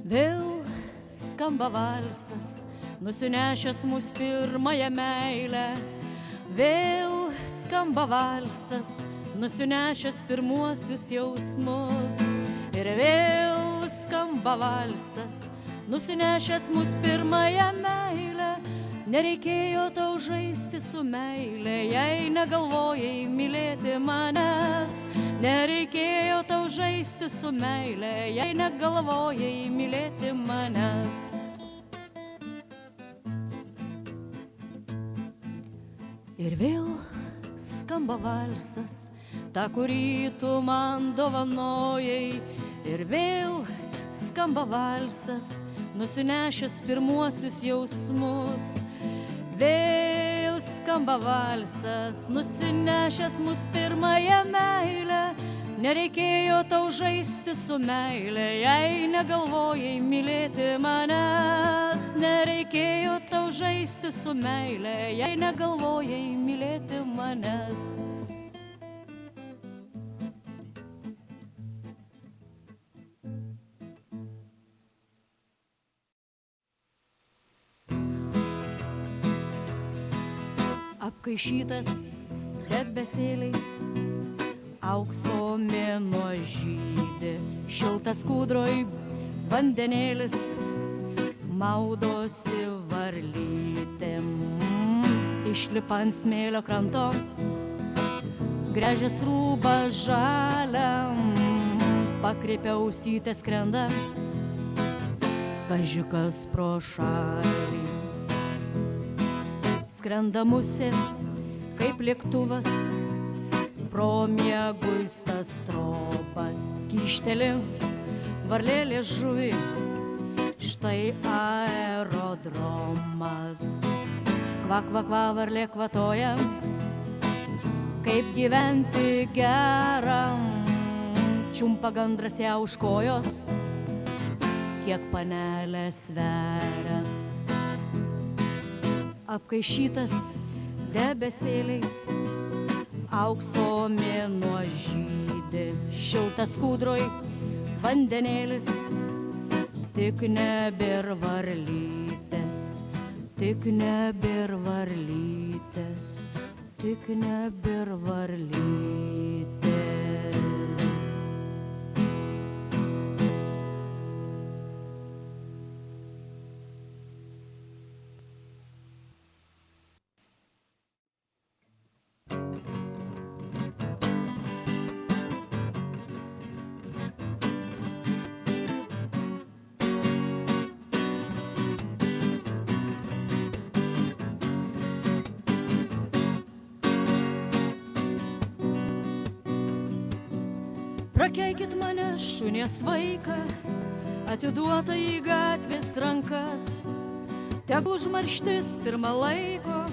Vėl skamba valsas, nusinešęs mus pirmąją meilę. Vėl skamba valsas, nusinešęs pirmuosius jausmus. Ir vėl skamba valsas, nusinešęs mus pirmąją meilę. Nereikėjo tau žaisti su meilė, jei negalvojai mylėti manęs. Nereikėjo tau žaisti su meilė, jei negalvojai mylėti manęs. Ir vėl skamba valsas, tą, kurį tu man dovanojai. Ir vėl skamba valsas, nusinešęs pirmuosius jausmus. Vėl skamba valsas, nusinešęs mus pirmąją meilę. Nereikėjo tau žaisti su meilė, jei negalvojai mylėti manęs. Nereikėjo tau žaisti su meilė, jei negalvojai mylėti manęs. Apkaišytas debesėliais, aukso mėnuo žydi, šiltas kūdroj vandenėlis, maudosi varlytėm. Išlipa ant smėlio kranto, gręžęs rūbą žaliam, pakreipia ausytę skrenda, pažiūkas pro šalį. Skrenda musė, kaip lėktuvas, pro mieguistas tropas kyšteli varlėlė žuvį, štai aerodromas. Kva, kva, kva, varlė kvatoja, kaip gyventi geram, čiumpa gandras ją už kojos, kiek panelė sveria. Apkaišytas debesėliais, aukso mėnuo žydi, šiltas kūdroj vandenėlis, tik nebėr varlytės, tik nebėr varlytės, tik nebėr varlytės. Prakeikit mane, šunies vaiką, atiduota į gatvės rankas. Tegul užmarštis pirmą laiko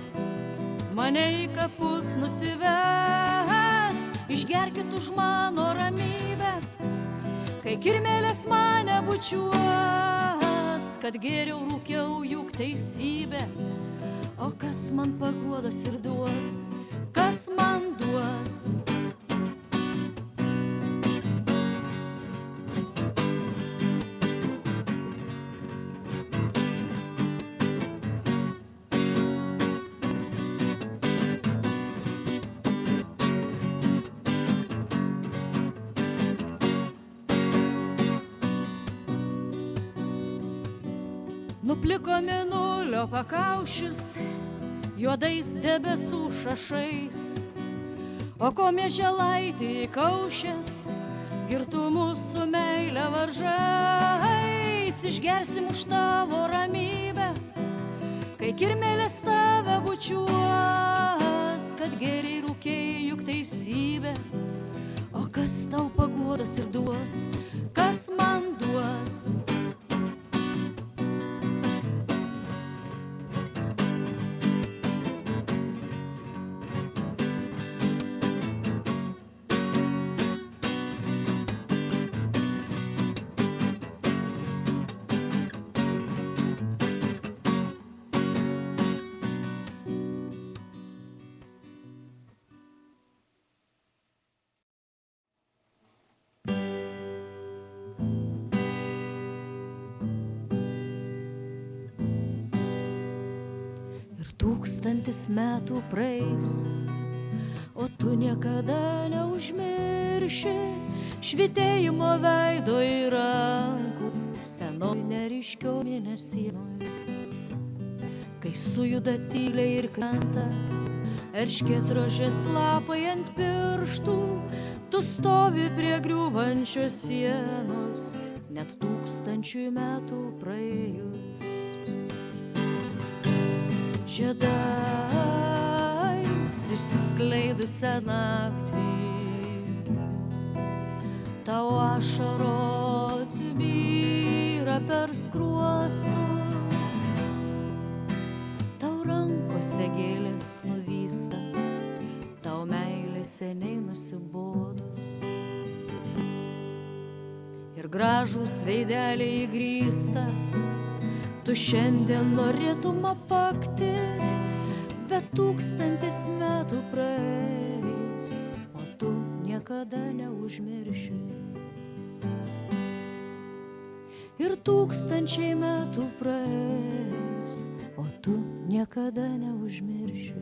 mane į kapus nusives. Išgerkit už mano ramybę, kai kirmėlės mane bučiuos, kad geriau rūkiau juk teisybę. O kas man paguodos ir duos, kas man duos? Nupliko mėnulio pakaušis juodais debesų šašais, o ko mieželaitį įkaušęs girtų mūsų meilę varžais. Išgersim už tavo ramybę, kai kirmėlės tave bučiuos, kad geriai rūkėjai juk teisybę. O kas tau paguodos ir duos, kas man duos? 1000 metų praeis, o tu niekada neužmirši švytėjimo veido ir rankų senoj neryškio mėnesienoj. Kai sujuda tyliai ir krenta erškėtrožės lapai ant pirštų, tu stovi prie griūvančios sienos, net 1000 metų praėjus. Žiedais išsiskleidusią naktį, tau ašaros byra per skruostus, tau rankose gėlės nuvysta, tau meilė seniai nusibodus. Ir gražūs veideliai grįsta, tu šiandien norėtum apakti, bet 1000 metų praeis, o tu niekada neužmirši. Ir 1000 metų praeis, o tu niekada neužmirši.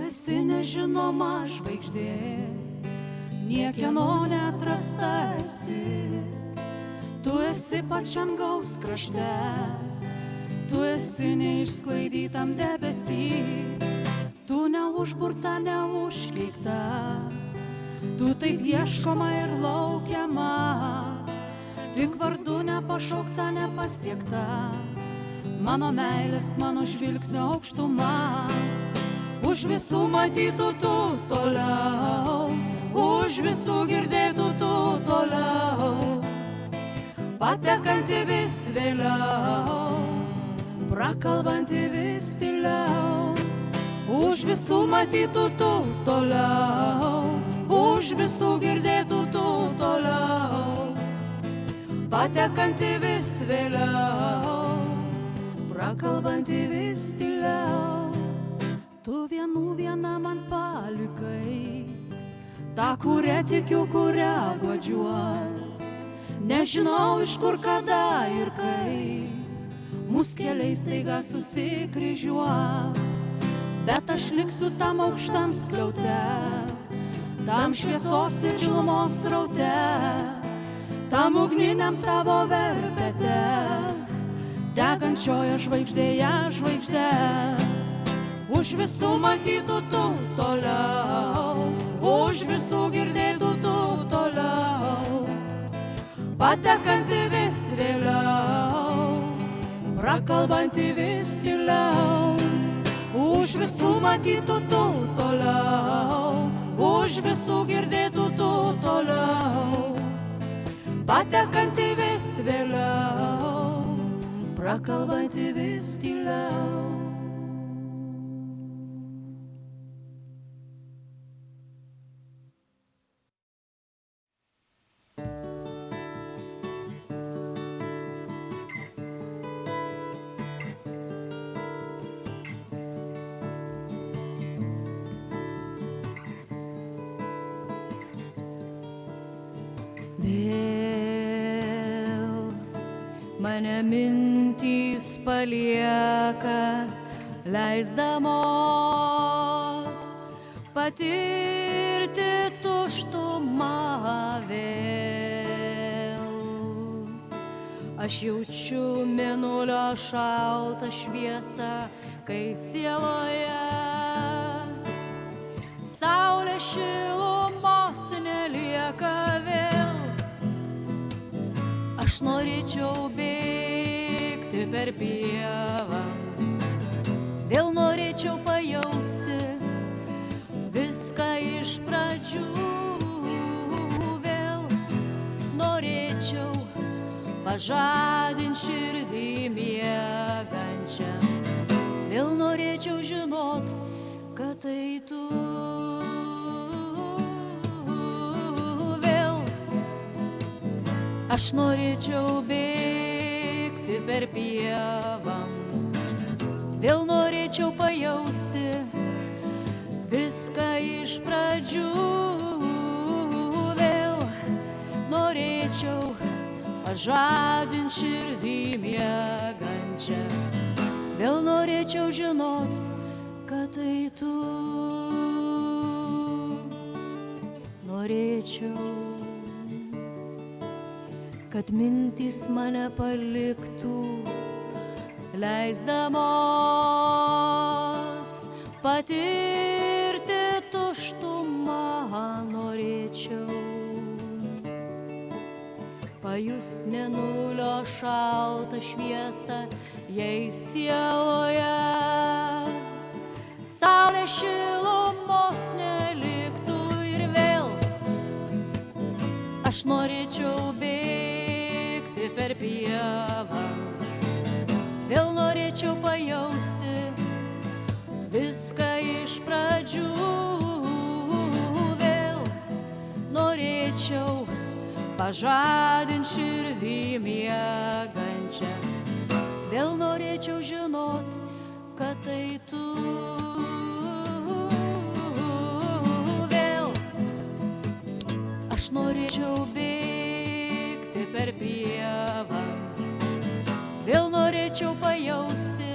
Esi nežinoma žvaigždė, niekieno neatrasta esi. Tu esi pačiam gaus krašte, tu esi neišsklaidytam debesy, tu neužburta, neužkeikta, tu taip ieškoma ir laukiama, tik vardu nepašaukta, nepasiekta, mano meilės, mano žvilgsnio aukštuma. Už visų matytų tu toliau, už visų girdėtų tu toliau, patekanti vis vėliau, prakalbanti vis tyliau. Už visų matytų tu toliau, už visų girdėtų tu toliau, patekanti vis vėliau, prakalbanti vis tyliau. Tu viena man palikai, tą, kurią tikiu, kurią guodžiuos. Nežinau iš kur, kada ir kai mūsų keliai staiga susikryžiuos, bet aš liksiu tam aukštam skliaute, tam šviesos ir šilumos sraute, tam ugniniam tavo verpete, degančioje žvaigždėje žvaigždė. Už visų matytų tu toliau, už visų girdėtų tu toliau, patekanti vis vėliau, prakalbanti vis tyliau. Už visų matytų tu toliau, už visų girdėtų tu toliau, patekanti vis vėliau, prakalbanti vis tyliau. Vėl mane mintys palieka, leisdamos patirti tuštumą vėl. Aš jaučiu mėnulio šaltą šviesą, kai sieloje saulės šilumos nelieka vėl. Aš norėčiau bėgti per pievą, vėl norėčiau pajausti viską iš pradžių, vėl norėčiau pažadinti širdį miegančią, vėl norėčiau žinot, kad tai tu. Aš norėčiau bėgti per pievą, vėl norėčiau pajausti viską iš pradžių, vėl norėčiau pažadinti širdį miegančią, vėl norėčiau žinot, kad tai tu. Norėčiau, kad mintys mane paliktų, leisdamos patirti tuštumą. Norėčiau pajust mėnulio šaltą šviesą, jei sieloje saulės šilumos neliktų. Ir vėl aš norėčiau bėgti per pievą, vėl norėčiau pajausti viską iš pradžių, vėl norėčiau pažadinti širdį miegančią, vėl norėčiau žinot, kad tai tu. Vėl aš norėčiau bėgti per pievą, vėl norėčiau pajausti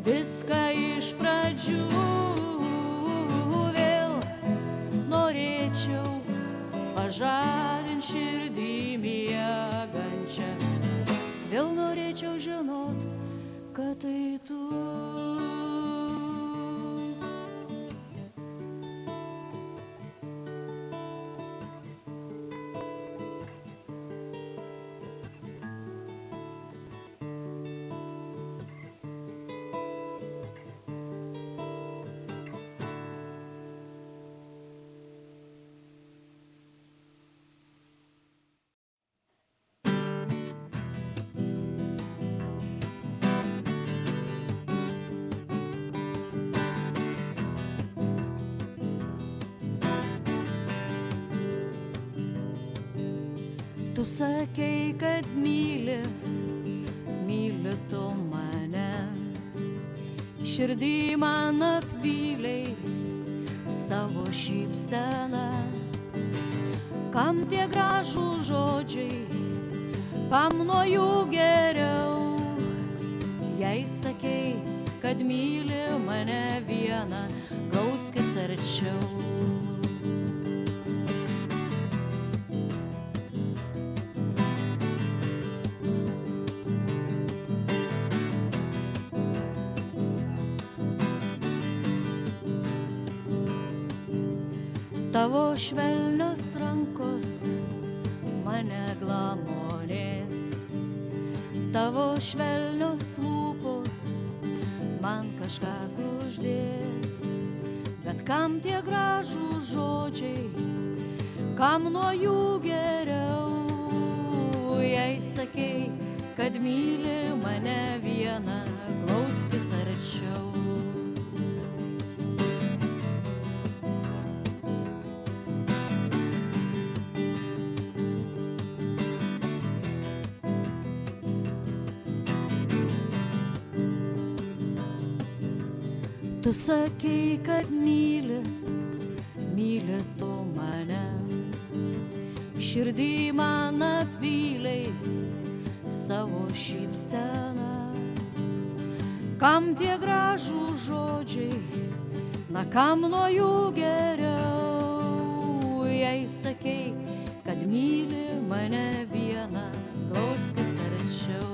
viską iš pradžių, vėl norėčiau pažadinti širdį miegančią, vėl norėčiau žinot, kad tai tu. Tu sakei, kad myli tu mane, širdį man apvylei savo šypseną. Kam tie gražūs žodžiai, kam nuo jų geriau, jei sakei, kad myli mane vieną, glauskis arčiau. Tavo švelnios rankos mane glamonės, tavo švelnios lūpos man kažką kuždės. Bet kam tie gražūs žodžiai, kam nuo jų geriau, jei sakei, kad myli mane vieną, glauskis arčiau. Tu sakei, kad myli tu mane, širdį man apvylei savo šypseną. Kam tie gražūs žodžiai, na kam nuo jų geriau, jei sakei, kad myli mane vieną, glauskis arčiau.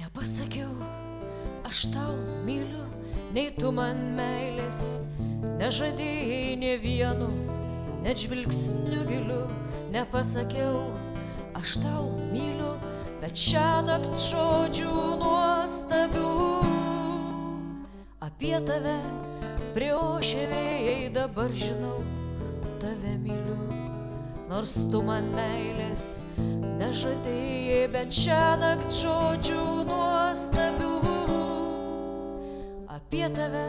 Nepasakiau, aš tau myliu, nei tu man meilės nežadėjai nė vienu net žvilgsniu giliu nepasakiau, aš tau myliu, bet šiąnakt žodžių nuostabių apie tave priošė vėjai, dabar žinau, tave myliu, nors tu man meilės nežadėjai, bet šiąnakt žodžių nuostabių apie tave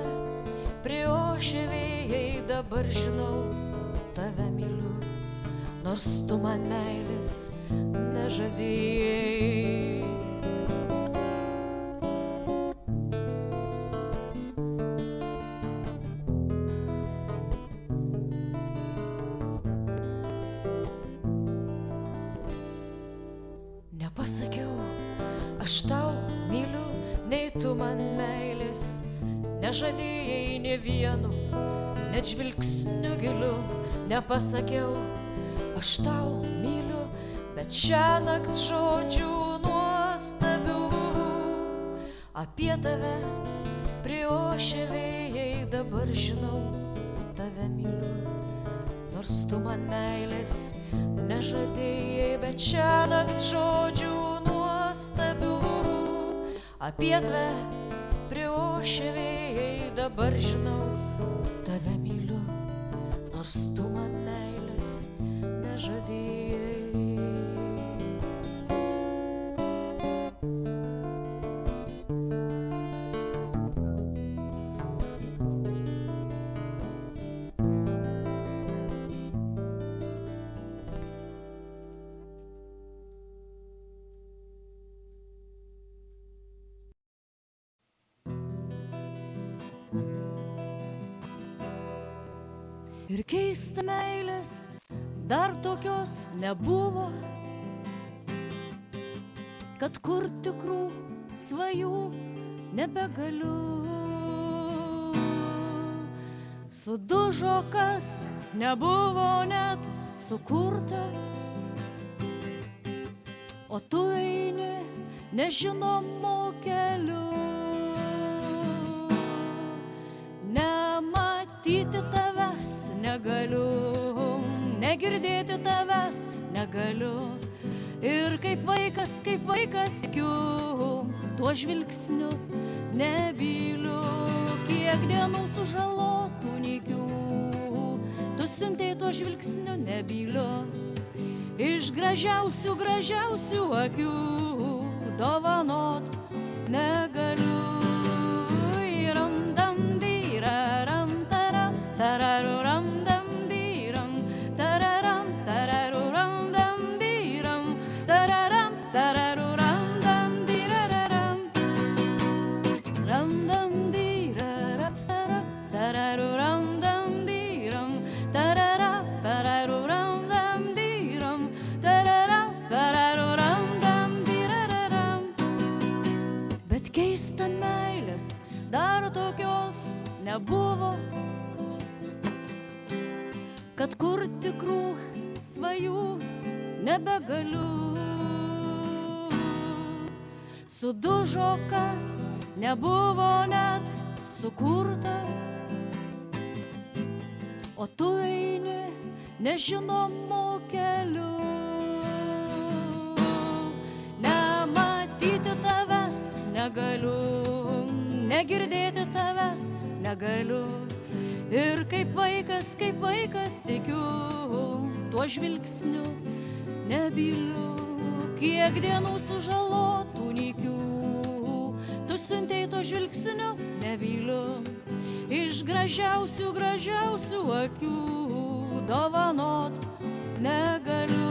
priošė vėjai, dabar žinau, tave myliu, nors tu man meilės nežadėjai. Nepasakiau, aš tau myliu, nei tu man meilės nežadėjai nė vienu, net žvilgsniu giliu nepasakiau, aš tau myliu, bet šiąnakt žodžių nuostabių apie tave priošė vėjai, dabar žinau, tave myliu, nors tu man meilės nežadėjai, bet šiąnakt žodžių nuostabių apie tave priošė vėjai, dabar žinau, tave myliu, nors tu man meilės nežadėjai. Ir keista meilės dar tokios nebuvo, kad kur tikrų svajų nebegaliu. Sudužo, kas nebuvo net sukurta, o tu eini nežinomu keliu. Nematyti tavęs negaliu, negirdėti tavęs negaliu. Ir kaip vaikas tikiu, tuo žvilgsniu nebyliu. Kiek dienų sužalotų nykių, tu siuntei tuo žvilgsniu nebyliu. Iš gražiausių akių dovanot negaliu. Bet keista meilės dar tokios nebuvo, kad kur tikrų svajų nebegaliu. Sudužo, kas nebuvo net sukurta, o tu eini nežinomu keliu. Nematyti tavęs negaliu, negirdėti tavęs negaliu. Ir kaip vaikas tikiu, tuo žvilgsniu nebyliu. Kiek dienų sužalotų nykių, tu siuntei tuo žvilgsniu nebyliu. Iš gražiausių akių dovanot negaliu.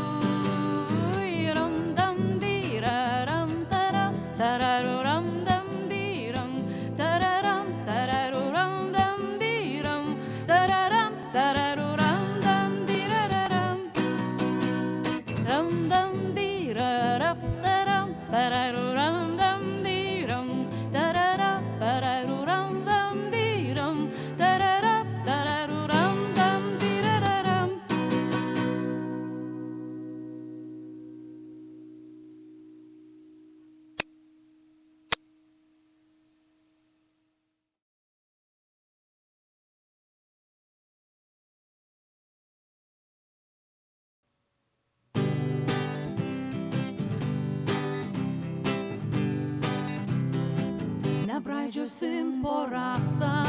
braidžiosim po rasą,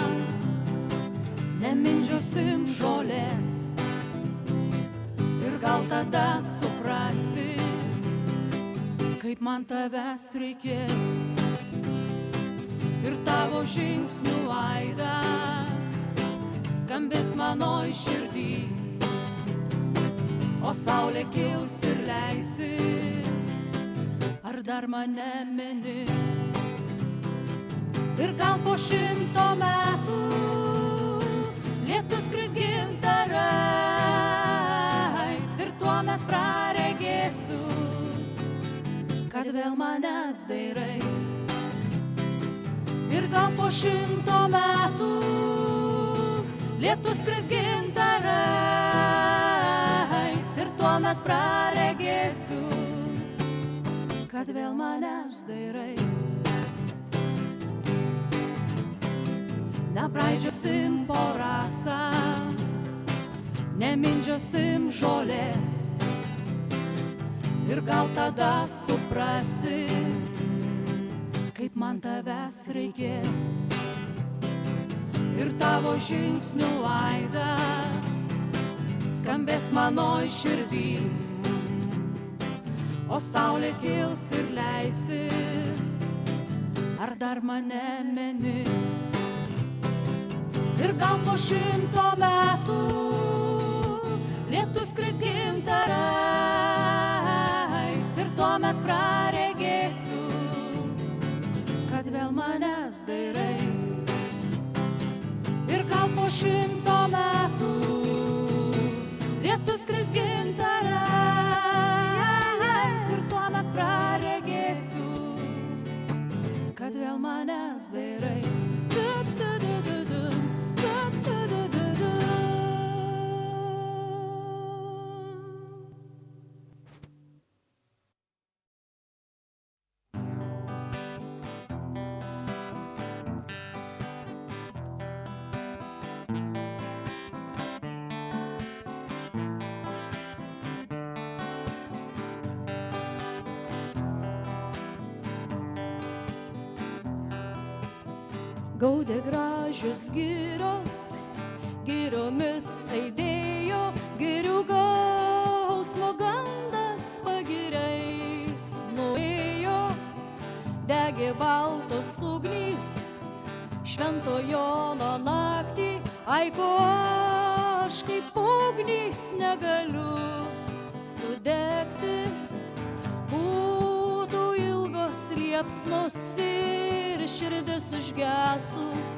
nemindžiosim žolės. Ir gal tada suprasi, kaip man tavęs reikės. Ir tavo žingsnių aidas skambės mano širdį, o saulė kils ir leisis, ar dar mane meni. Ir gal po 100 metų lietus kris gintarais, ir tuomet praregėsiu, kad vėl manęs dairais. Ir gal po 100 metų lietus kris gintarais, ir tuomet praregėsiu, kad vėl manęs dairais. Nebraidžiosim po rasą, nemindžiosim žolės. Ir gal tada suprasi, kaip man tavęs reikės. Ir tavo žingsnių aidas skambės mano širdį, o saulė kils ir leisis, ar dar mane meni. Ir gal po 100 metų lietus kris gintarais, ir tuomet praregėsiu, kad vėl manęs dairais. Ir gal po 100 metų lietus kris gintarais, ir tuomet praregėsiu, kad vėl manęs dairais. Gaudė gražios girios, giriomis aidėjo, girių gausmo gandas pagiriais nuėjo. Degė baltos ugnys, Švento Jono naktį, aiko aš kaip ugnys negaliu sudegti. Būtų ilgos liepsnos ir širdis užgesus,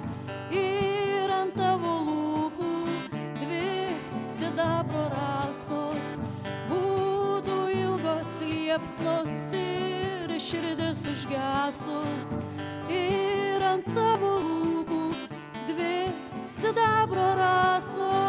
ir ant tavo lūpų 2 sidabro rasos. Būtų ilgos liepsnos ir širdis užgesus, ir ant tavo lūpų 2 sidabro rasos.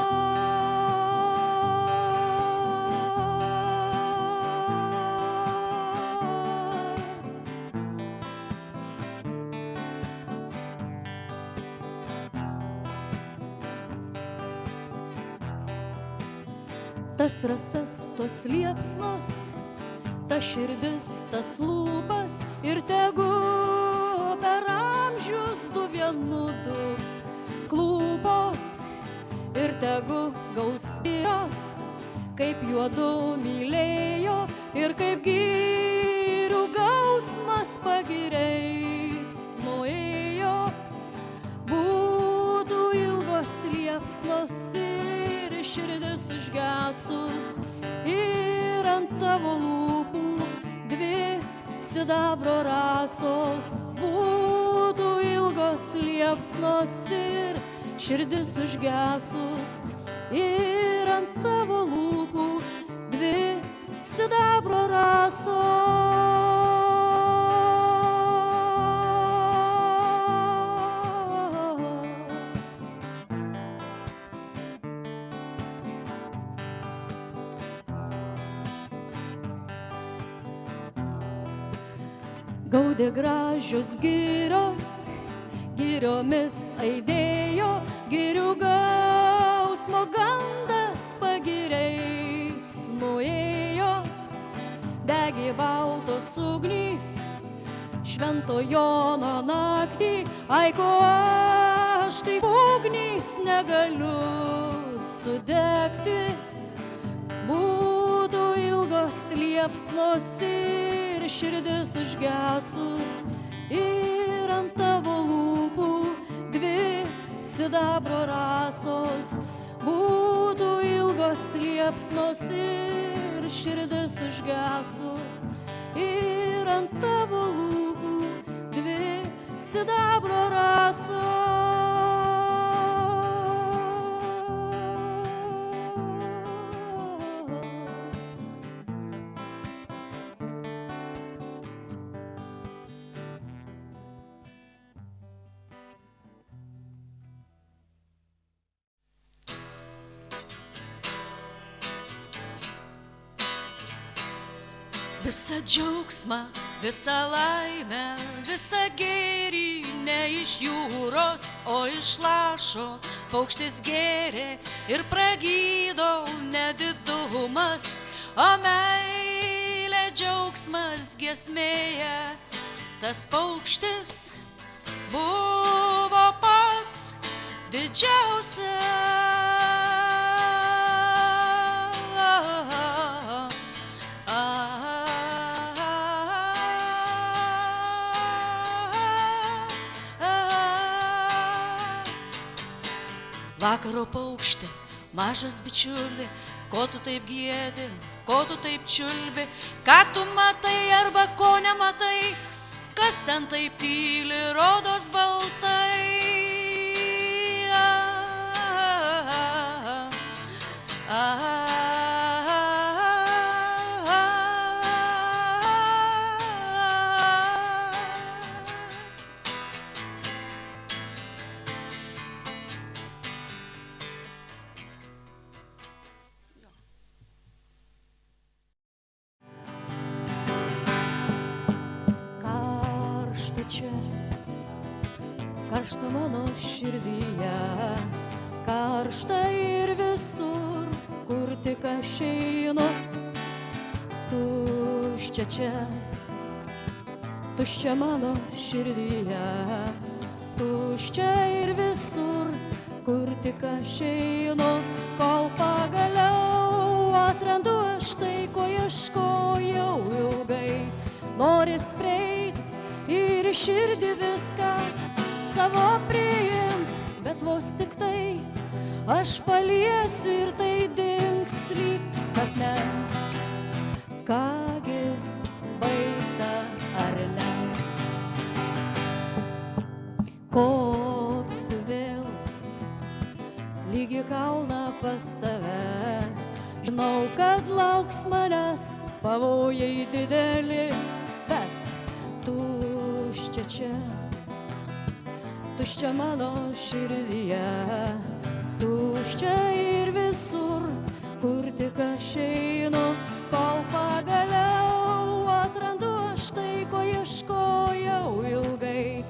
Tas rasas, tos liepsnos, ta širdis, tas lūpas, ir tegu per amžius 2 vienudu klūpos, ir tegu gaus vyros, kaip juodu mylėjo, ir kaip girių gausmas pagiriais nuėjo. Būtų ilgos liepsnos ir širdis užgesus, ir ant tavo lūpų 2 sidabro rasos. Būtų ilgos liepsnos ir širdis užgesus, ir ant tavo lūpų 2 sidabro rasos. Gaudė gražios girios, giriomis aidėjo, girių gausmo gandas pagiriais nuėjo. Degė baltos ugnys, Švento Jono naktį, ai ko aš kaip ugniais negaliu sudegti. Būtų ilgos liepsnos ir širdis užgesus, ir ant tavo lūpų dvi sidabro rasos. Būtų ilgos liepsnos ir širdis užgesus, ir ant tavo lūpų dvi sidabro rasos. Visą džiaugsmą, visą laimę, visą gėrį ne iš jūros, o iš lašo paukštis gėrė ir pragydo nedidumas, o meilė džiaugsmas giesmėje. Tas paukštis buvo pats didžiausias. Vakaro paukštė, mažas bičiuli, ko tu taip giedi, ko tu taip čiulbi, ką tu matai arba ko nematai, kas ten taip tyli, rodos baltai. Čia, karšta mano širdyje, karšta ir visur, kur tik aš einu. Tuščia čia, tuščia mano širdyje, tuščia ir visur, kur tik aš einu, kol pagaliau atrandu aš tai, ko ieškojau ilgai. Noris prieit ir širdį viską savo priimt, bet vos tik tai aš paliesiu ir tai dings lyg sapne. Kągi, baigta ar ne? Kopsiu vėl lyg į kalną pas tave, žinau, kad lauks manęs pavojai dideli, bet tuščia čia, tuščia mano širdyje, tuščia ir visur, kur tik aš einu, kol pagaliau atrandu aš tai, ko ieškojau ilgai.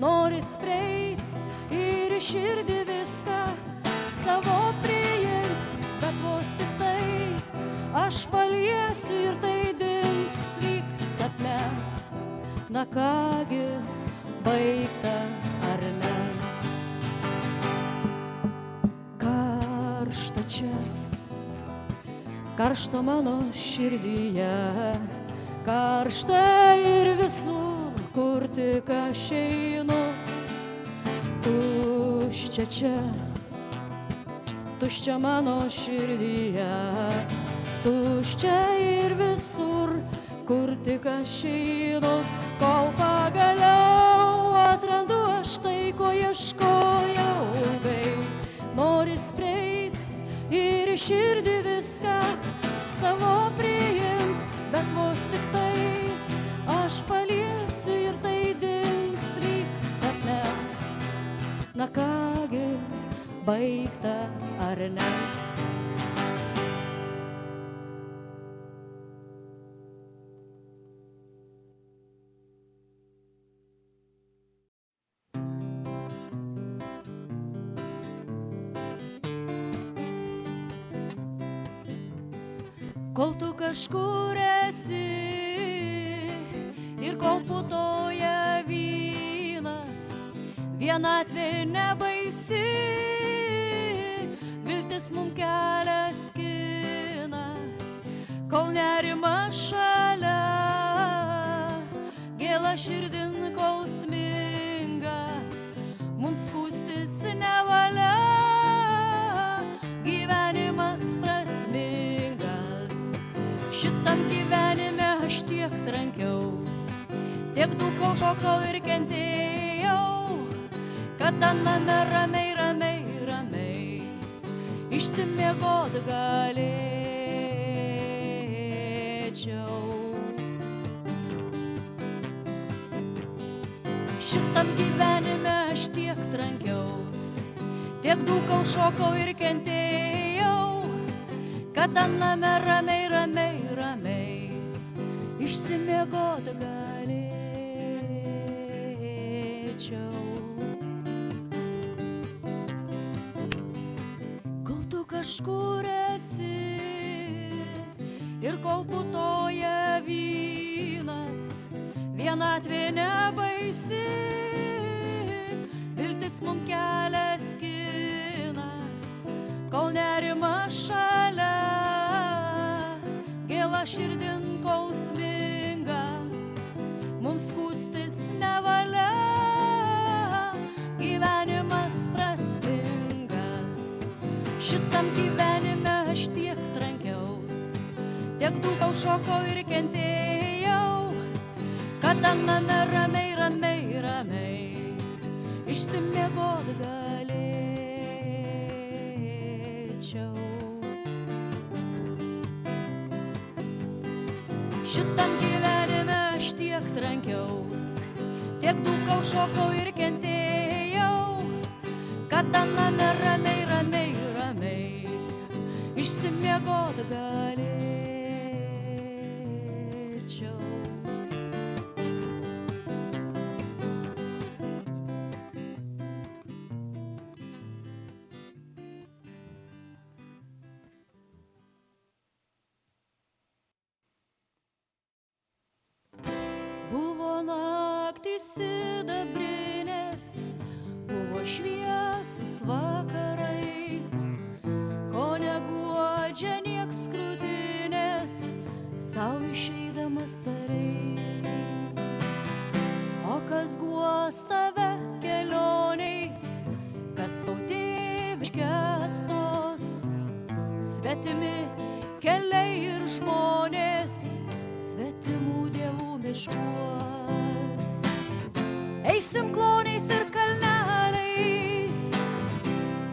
Noris prieit ir širdį viską savo priimt, bet vos tik tai aš paliesiu ir tai dings lyg sapne. Na kągi, baigta ar ne? Karšta čia, karšta mano širdyje, karšta ir visur, kur tik aš einu. Tuščia čia, tuščia mano širdyje, tuščia ir visur, kur tik aš einu, kol pagaliau atrandu aš tai, ko ieškojau ilgai. Noris prieit ir širdį viską savo priimt, bet vos tik tai aš paliesiu ir tai dings lyg sapne. Na kągi, baigta ar ne? Kol tu kažkur esi ir kol putoja vienatvė nebaisi, viltis mum kelia skina, kol nerima šalia, gėla širdin kol sminga, mums skųstis nevalia, gyvenimas prasmingas. Šitam gyvenime aš tiek trankiaus, tiek dūkau, šokau ir kentėjau, kad name ramiai išsimiegot galėčiau. Šitam gyvenime aš tiek trankiaus, tiek dūkau, šokau ir kentėjau, kad name ramiai išsimiegot galėčiau. Kol tu kažkur esi ir kol putoja vynas, vienatvė nebaisi, viltis mum kelia skina, kol nerima šalia, gėla širdin kol sminga, mums skųstis nevalia, gyvenimas prasmingas. Šitam gyvenime aš tiek trankiaus, tiek dūkau, šokau ir kentėjau, kad name ramiai išsimiegot galėčiau. Šitam gyvenime aš tiek trankiaus, tiek dūkau, šokau ir kentėjau, kad name ramiai išsimiegot galėčiau. Buvo naktys sidabrinės, buvo šviesus vakarai, ko neguodžia nieks krūtinės, sau išeidamas tarai. O kas guos tave kelioniai, kas tau tėviškę atstos, svetimi keliai ir žmonės, svetimų dievų miškuos. Eisim kloniais ir kalneliais,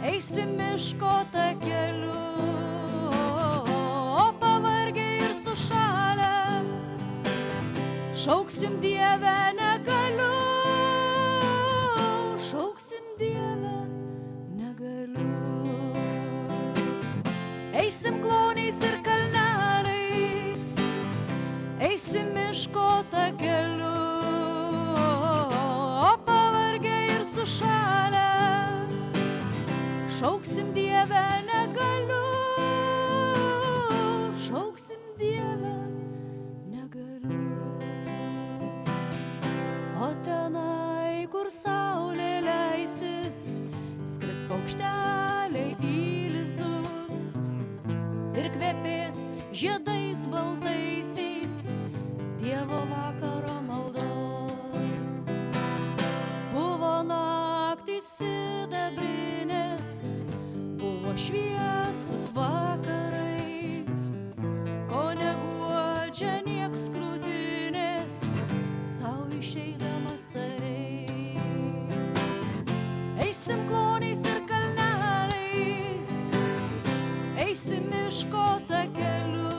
eisim miško takeliu, o pavargę ir sušalę, šauksim Dievę negaliu, šauksim Dievę negaliu. Eisim kloniais ir kalneliais, eisim miško takeliu, o pavargę ir sušalę, šauksim Dievę negaliu, šauksim Dievę negaliu. O tenai, kur saulė leisis, skris paukšteliai į lizdus ir kvepės žiedais baltaisiais Dievo vakaro maldos. Buvo naktys sidabrinės, buvo šviesus vakarai, ko neguodžia nieks krūtinės, sau išeidamas tarai. Eisim kloniais ir kalneliais, eisim miško takeliu,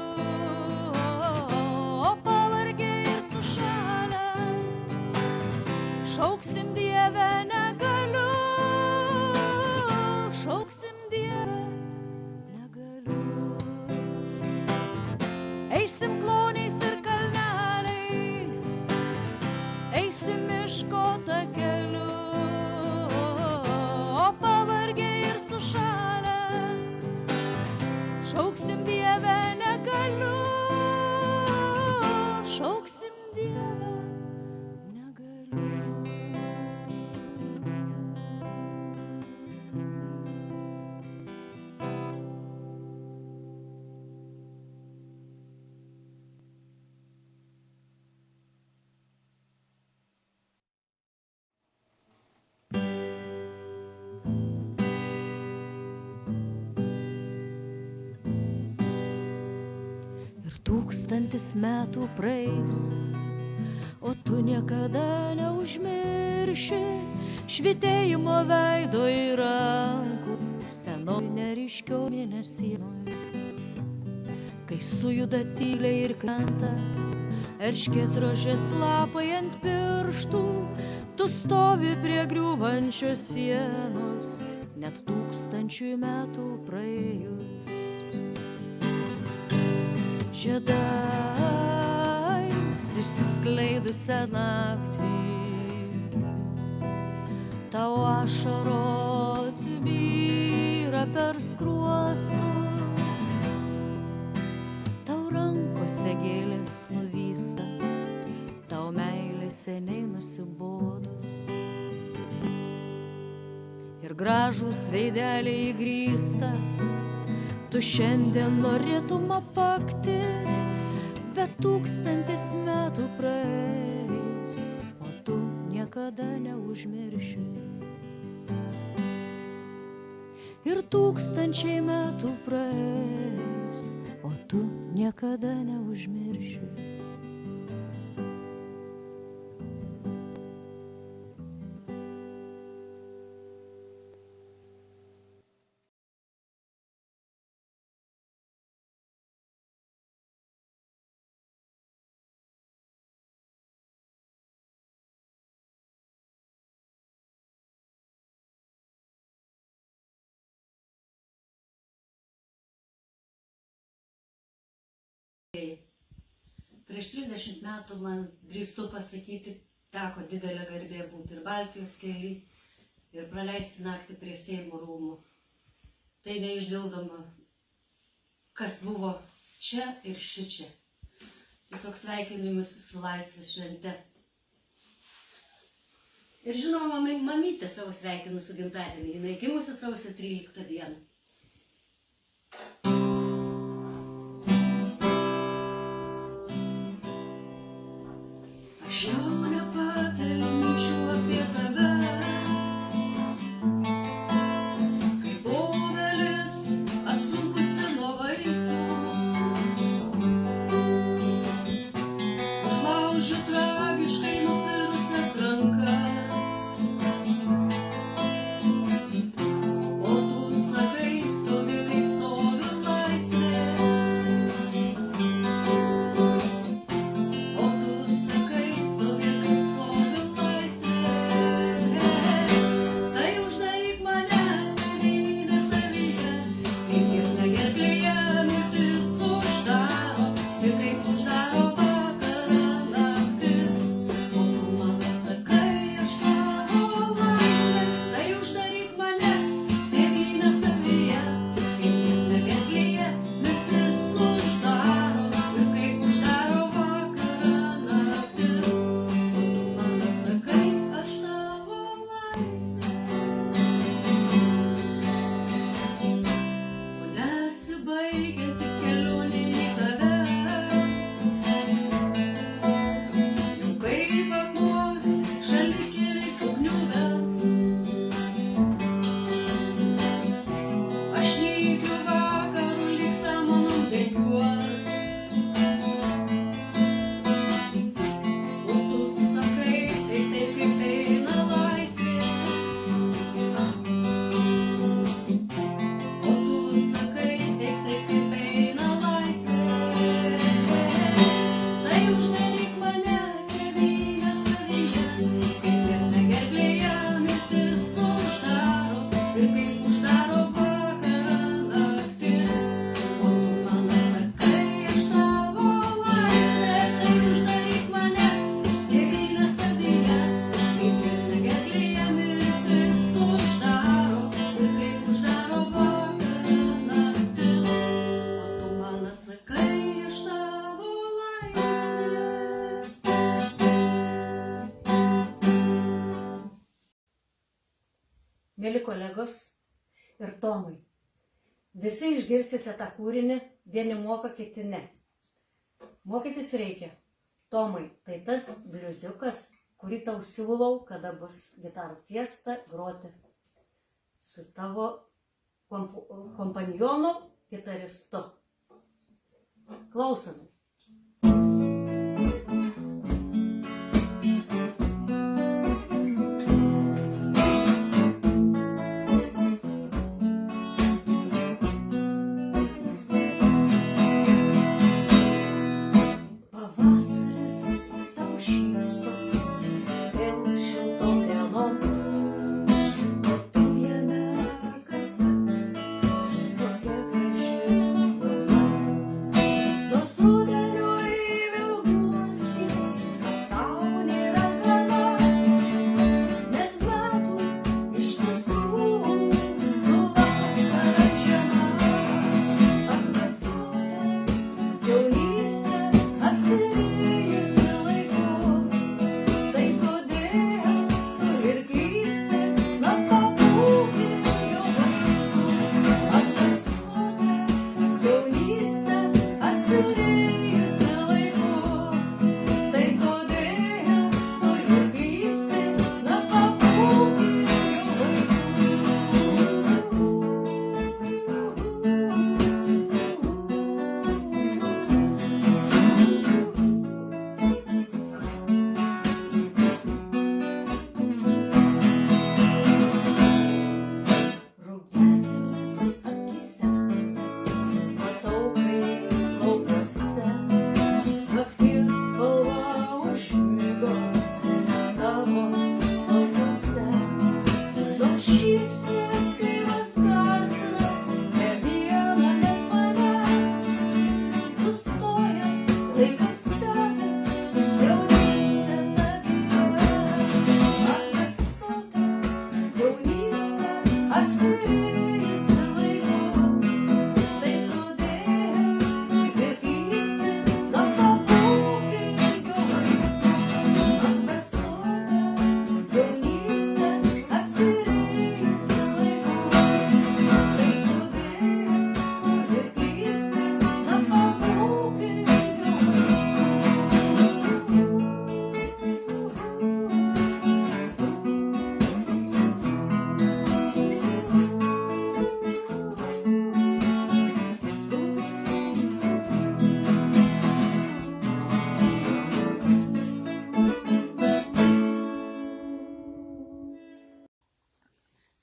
o pavargę ir sušalę, šauksim Dievę negaliu, šauksim Dievę negaliu. Eisim kloniais ir kalneliais, eisim miško takeliu, o pavargę ir sušalę, šauksim Dievę negaliu, šauksim Dievę negaliu. 1000 metų praeis, o tu niekada neužmirši švytėjimo veido į rankų senoj neriškio mėnesienoj. Kai sujuda tyliai ir krenta erškėtrožės lapai ant pirštų, tu stovi prie griūvančios sienos, net 1000 metų praėjus. Žiedais išsiskleidusią naktį, tau ašaros byra per skruostus, tau rankose gėlės nuvysta, tau meilė seniai nusibodus. Ir gražūs veideliai įgrįsta, tu šiandien norėtum apakti, bet 1000 metų praeis, o tu niekada neužmirši. Ir 1000 metų praeis, o tu niekada neužmirši. Prieš 30 metų man, drįstu pasakyti, teko didelė garbė būti ir Baltijos kely, ir praleisti naktį prie Seimo rūmų. Tai neišdildoma, kas buvo čia ir šičia. Tiesiog sveikinimus su laisvės švente. Ir žinoma, mamytė savo sveikinu su gimtadienį, jinai gimusi sausio 13 dieną. Aš jau nepakeliu minčių apie tave, kaip obelis atsunkusi nuo vaisių. Užlaužiu tragiškai nusirusias rankas, o tu sakai, stovi kaip stovi laisvė. Mėly kolegos ir Tomai, visi išgirsite tą kūrinį, vieni moka, kiti ne. Mokytis reikia. Tomai, tai tas bliuziukas, kurį tau siūlau, kada bus gitarų fiesta, groti su tavo kompanjonu gitaristu. Klausomės.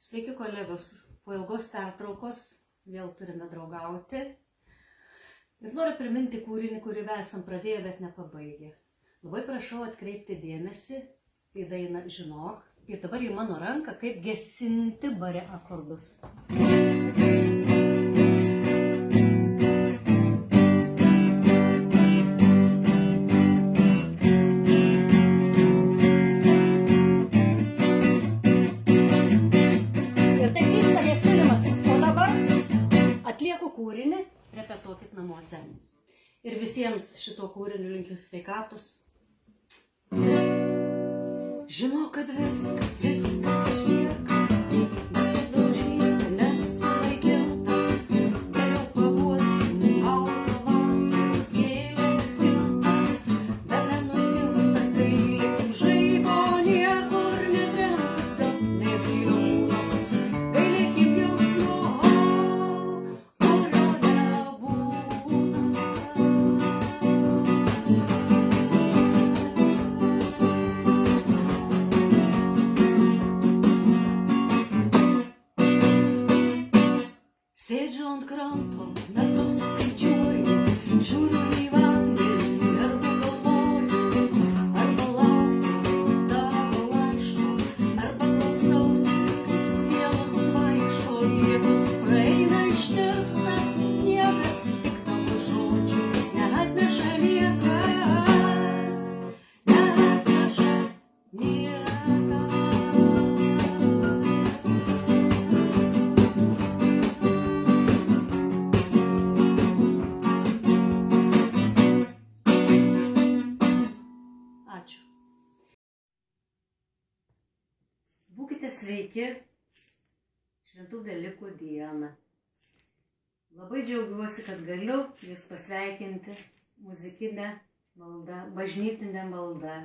Sveiki kolegos, po ilgos pertraukos vėl turime draugauti. Ir noriu priminti kūrinį, kurį esam pradėję, bet nepabaigę. Labai prašau atkreipti dėmesį į dainą Žinok. Ir dabar į mano ranką, kaip gesinti bare akordus. Kūrinį repetuokit namuose. Ir visiems šito kūriniu linkiu sveikatos. Žinau, kad viskas išlieka, nesudaužyta, nesunaikinta. Geriau paguosti, auga vasaros gėlėmis kinta. Belenus kinta, kai likim žaibo niekur netrenkusio, nebijūno, kai likim jausmo. Sėdžiu ant kranto, metus skaičiuoju, žiūriu į vandenį, arba galvoju, arba laukiu tavo laiško, arba klausausi, kaip sielos vaikšto, jėgos praeina, ištirpsta sniegas, tik tavo žodžių neatneša niekas, neatneša niekas. Ačiū. Būkite sveiki Šventų Velykų dieną. Labai džiaugiuosi, kad galiu Jūs pasveikinti muzikinę maldą, bažnytinę maldą.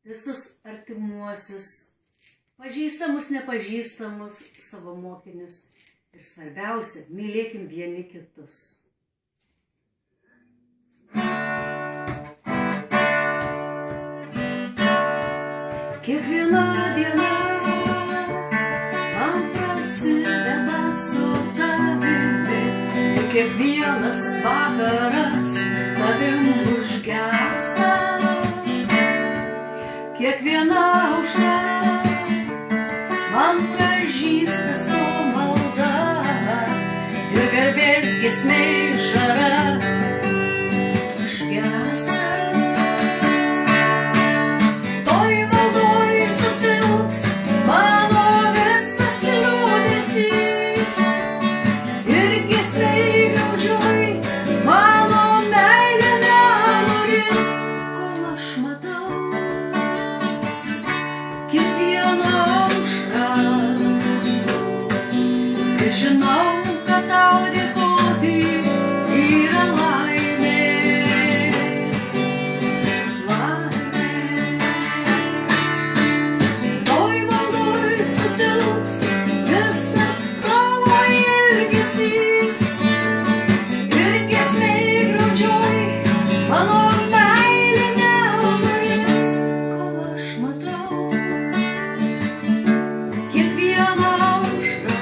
Visus artimuosius, pažįstamus, nepažįstamus savo mokinius. Ir svarbiausia, mylėkim vieni kitus. Kiekviena diena man prasideda su tavimi, kiekvienas vakaras tavim užgęsta, kiekviena aušra man pražįsta su malda ir garbės giesmė žara užgęsta. Žinau, kad tau dėkoti yra laimė, laimė. Toj maldoj sutilps visas tavo ilgesys ir giesmėj graudžioj mano meilė nenuris, kol aš matau kiekvieną aušrą.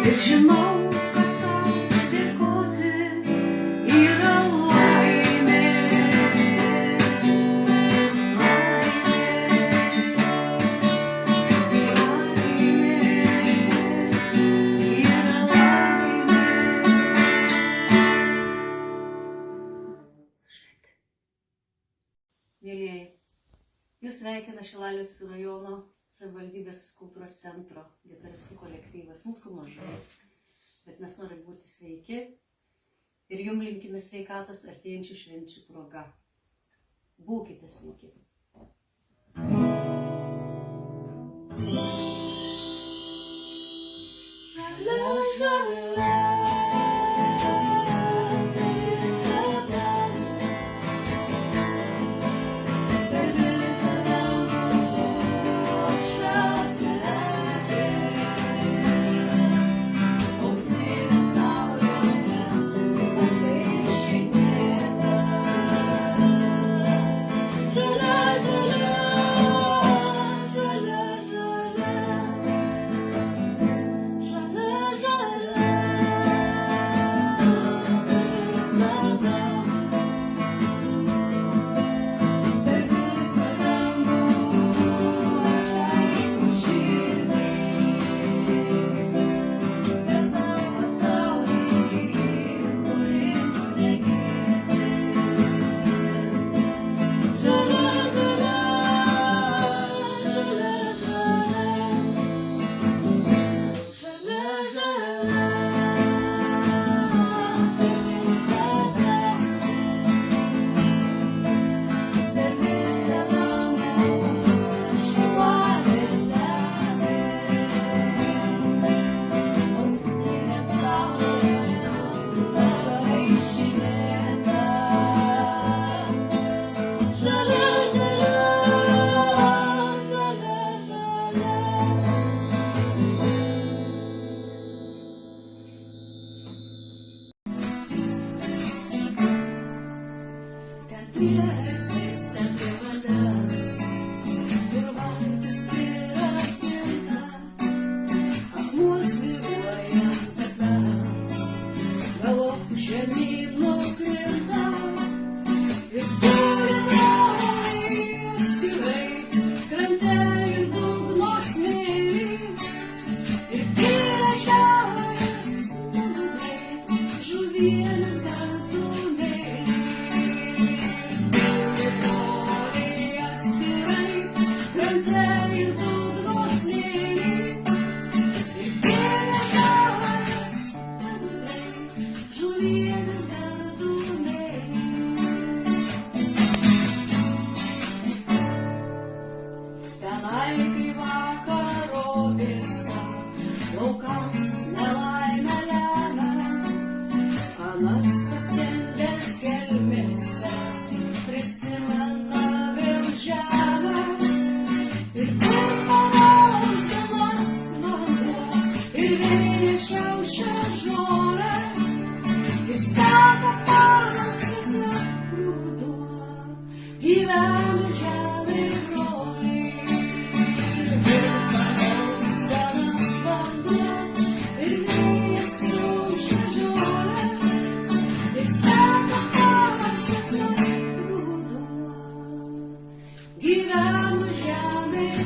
Ir žinau, kad tau dėkoti yra laimė, yra laimė. Mėlyjeji, Jūs sveikina Šilalės rajono savivaldybės kultūros centro gitaristų kolektyvas. Mūsų mažai, bet mes norime būti sveiki ir jums linkime sveikatos artėjančių švenčių proga. Būkite sveiki. Žalia, žalia, žalia, žalia. gyvenu žemėje.